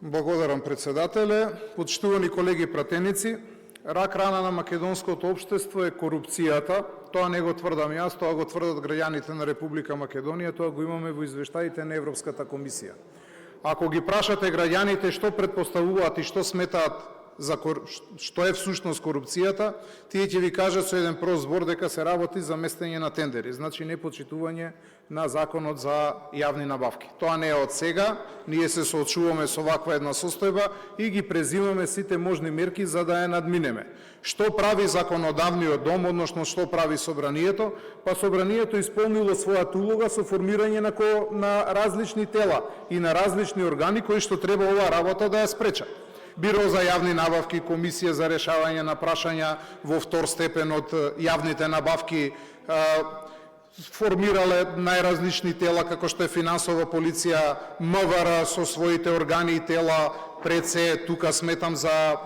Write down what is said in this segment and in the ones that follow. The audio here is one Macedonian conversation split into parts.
Благодарам, председателе. Почитувани колеги пратеници, рак рана на македонското општество е корупцијата. Тоа не го тврдам јас, тоа го тврдат граѓаните на Република Македонија, тоа го имаме во извештаите на Европската комисија. Ако ги прашате граѓаните што претпоставуваат и што сметаат за што е всушност корупцијата, тие ќе ви кажат со еден прост збор дека се работи за местење на тендери, значи непочитување на законот за јавни набавки. Тоа не е од сега, ние се соочуваме со ваква една состојба и ги презимаме сите можни мерки за да ја надминеме. Што прави законодавниот дом, односно што прави собранието? Па собранието исполнило својата улога со формирање на различни тела и на различни органи кои што треба оваа работа да ја спречат. Биро за јавни набавки, Комисија за решавање на прашања во втор степен од јавните набавки, формирале најразлични тела како што е финансова полиција, МВР со своите органи и тела, пред се тука сметам за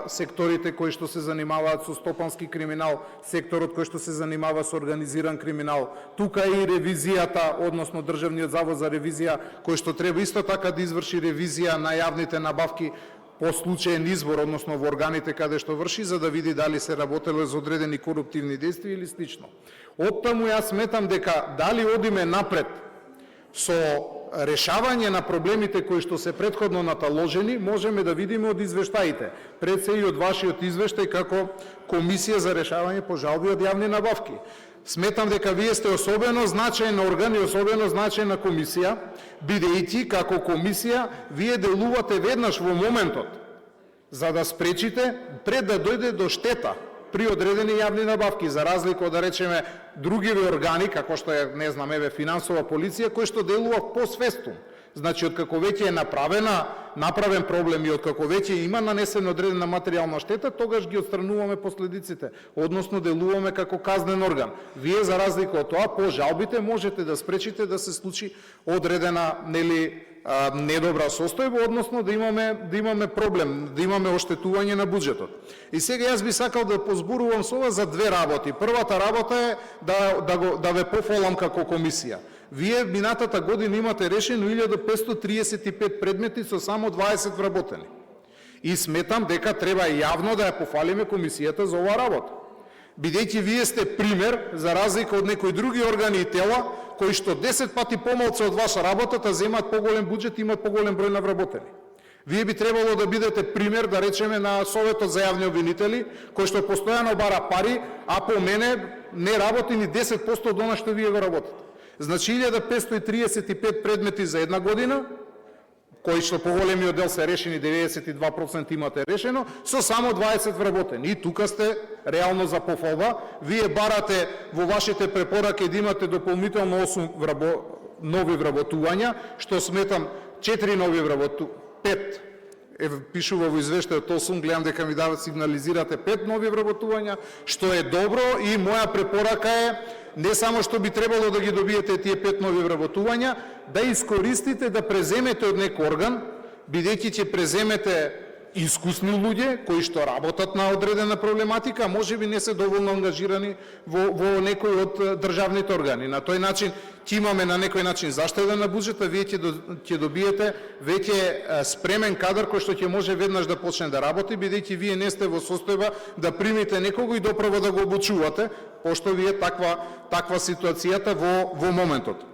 секторите кои што се занимаваат со стопански криминал, секторот кој што се занимава со организиран криминал, тука и ревизијата, односно Државниот завод за ревизија, кој што треба исто така да изврши ревизија на јавните набавки по случаен избор, односно во органите каде што врши, за да види дали се работело за одредени коруптивни действија или слично. Оттаму јас сметам дека дали одиме напред со решавање на проблемите кои што се претходно наталожени, можеме да видиме од извештаите, пред се и од вашиот извештај како Комисија за решавање по жалби од јавни набавки. Сметам дека вие сте особено значајна орган и особено значајна комисија, бидејќи како комисија вие делувате веднаш во моментот за да спречите пред да дојде до штета при одредени јавни набавки, за разлика од, да речеме, другиве органи, како што е, не знам, финансова полиција, кој што делува постфестум. Значи, откако веќе е направен проблем и откако веќе има нанесена одредена материјална штета, тогаш ги отстрануваме последиците, односно делуваме како казнен орган. Вие, за разлика од тоа, по жалбите можете да спречите да се случи одредена, недобра состојба, односно да имаме проблем, да имаме оштетување на буџетот. И сега јас би сакал да позборувам со вас за две работи. Првата работа е да ве пофалам како комисија. Вие минатата година имате решено 1535 предмети со само 20 вработени. И сметам дека треба јавно да ја пофалиме комисијата за оваа работа. Бидејќи вие сте пример, за разлика од некои други органи и тела, кои што 10 пати помалку од ваша работа земаат поголем буџет и имаат поголем број на вработени. Вие би требало да бидете пример, да речеме, на Советот за јавни обвинители, кој што постојано бара пари, а по мене не работи ни 10% од она што вие го работите. Значи 1535 предмети за една година, кои што поголемиот дел се решени, 92% имате решено, со само 20 вработени. И тука сте реално за пофалба. Вие барате во вашите препораки да имате дополнително 8 нови вработувања, што сметам 4 нови вработувања, 5 пишува во извештајот 8, гледам дека ми сигнализирате 5 нови вработувања, што е добро, и моја препорака е не само што би требало да ги добиете тие 5 нови вработувања, да искористите да преземете од некој орган, бидејќи ќе преземете искусни луѓе кои што работат на одредена проблематика, можеби не се доволно ангажирани во некој од државните органи. На тој начин ќе имаме на некој начин заштеда на буџета, вие ќе добиете веќе спремен кадар кој што ќе може веднаш да почне да работи, бидејќи вие не сте во состојба да примите некого и доправо да го обучувате, пошто ви е таква ситуацијата во моментот.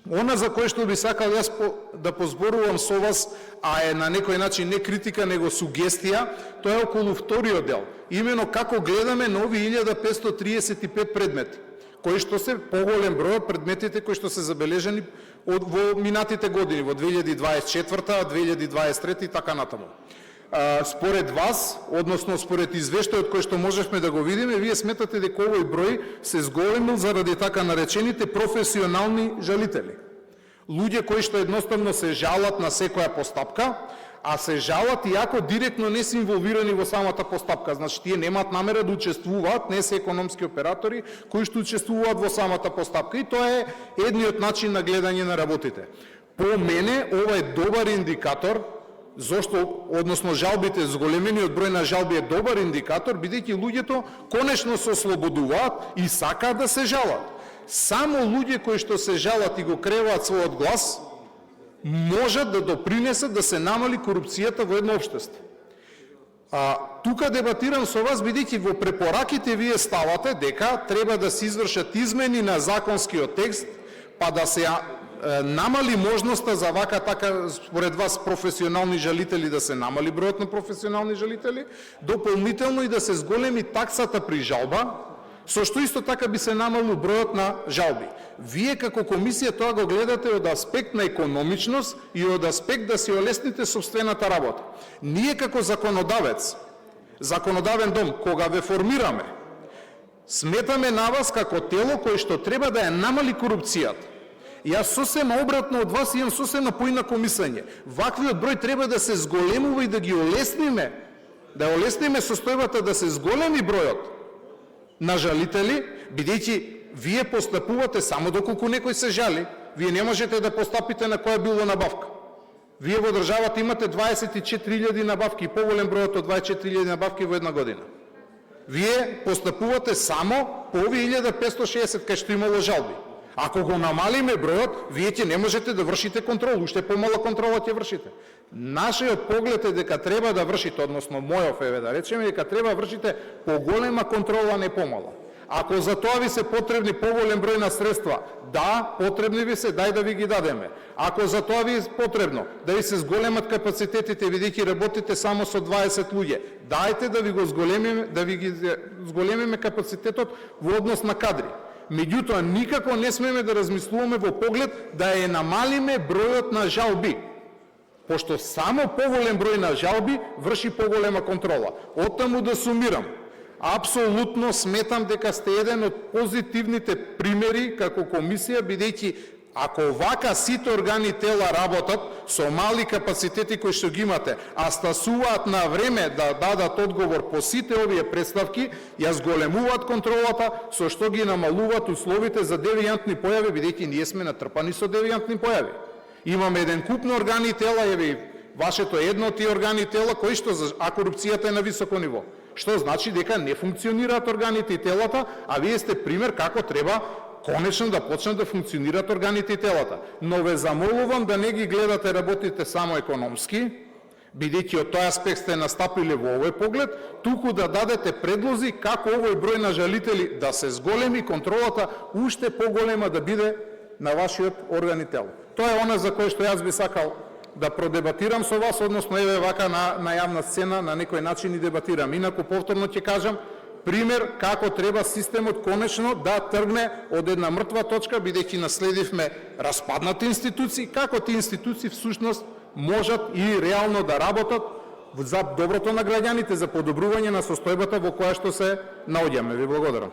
Она за кој што би сакал јас да позборувам со вас, а е на некој начин не критика, него сугестија, тоа е околу вториот дел. Имено како гледаме на овие 1535 предмети, кои што се поголем број од предметите кои што се забележени во минатите години, во 2024, 2023 и така натаму. Според вас, односно според извештајот кој што можевме да го видиме, вие сметате дека овој број се зголемил заради така наречените професионални жалители. Луѓе кои што едноставно се жалат на секоја постапка, а се жалат иако директно не се инволвирани во самата постапка. Значи, тие немаат намера да учествуваат, не се економски оператори кои што учествуваат во самата постапка. И тоа е едниот начин на гледање на работите. По мене, ова е добар индикатор. Зошто, односно жалбите, зголемениот број на жалби е добар индикатор, бидејќи луѓето конечно се ослободуваат и сакаат да се жалат. Само луѓе кои што се жалат и го креваат својот глас, можат да допринесат да се намали корупцијата во едно општество. Тука дебатирам со вас, бидејќи во препораките вие ставате дека треба да се извршат измени на законскиот текст, па да се намали можноста за вака така, според вас, професионални жалители, да се намали бројот на професионални жалители, дополнително и да се зголеми таксата при жалба, со што исто така би се намалил бројот на жалби. Вие како комисија тоа го гледате од аспект на економичност и од аспект да се олесните собствената работа. Ние како законодавец, законодавен дом, кога ве формираме, сметаме на вас како тело кое што треба да ја намали корупцијата. Јас сосема обратно од вас имам сосема поинако мислење. Ваквиот број треба да се зголемува и да ги олесниме, да олесниме состојбата да се зголеми бројот на жалители, бидејќи вие постапувате само доколку некој се жали. Вие не можете да постапите на која било набавка. Вие во државата имате 24.000 набавки и поголем бројот од 24.000 набавки во една година. Вие постапувате само по овие 1560 кај што имало жалби. Ако го намалиме бројот, вие ќе не можете да вршите контрол, уште помала контрола ќе вршите. Нашиот поглед е дека треба да вршите, односно мојов е да речеме, дека треба да вршите поголема контрола, не помала. Ако за тоа ви се потребни поголем број на средства, да, потребни ви се, дај да ви ги дадеме. Ако за тоа ви е потребно да ви се зголемат капацитетите, бидејќи работите само со 20 луѓе, дајте да ви го зголемиме, да ви ги зголемиме капацитетот во однос на кадри. Меѓутоа, никако не смеме да размислуваме во поглед да ја намалиме бројот на жалби, пошто само поголем број на жалби врши поголема контрола. Оттаму да сумирам, апсолутно сметам дека сте еден од позитивните примери како комисија, бидејќи ако вака сите органи тела работат со мали капацитети кои што ги имате, а стасуваат на време да дадат одговор по сите овие представки, ја зголемуваат контролата, со што ги намалуваат условите за девијантни појави, бидејќи ние сме натрпани со девијантни појави. Имаме еден куп на органи тела, еве вашето е едно од тие органи тела кои што, а корупцијата е на високо ниво. Што значи дека не функционираат органите и телата, а вие сте пример како треба конечно да почнат да функционираат органите и телата. Но ве замолувам да не ги гледате работите само економски, бидејќи од тој аспект сте настапиле во овој поглед, туку да дадете предлози како овој број на жалители да се зголеми, контролата уште поголема да биде на вашиот орган и тело. Тоа е она за кое што јас би сакал да продебатирам со вас, односно еве вака на јавна сцена на некој начин и дебатирам. Инаку повторно ќе кажам, пример како треба системот конечно да тргне од една мртва точка, бидејќи наследивме распаднати институции, како тие институции всушност можат и реално да работат за доброто на граѓаните, за подобрување на состојбата во која што се наоѓаме. Ви благодарам.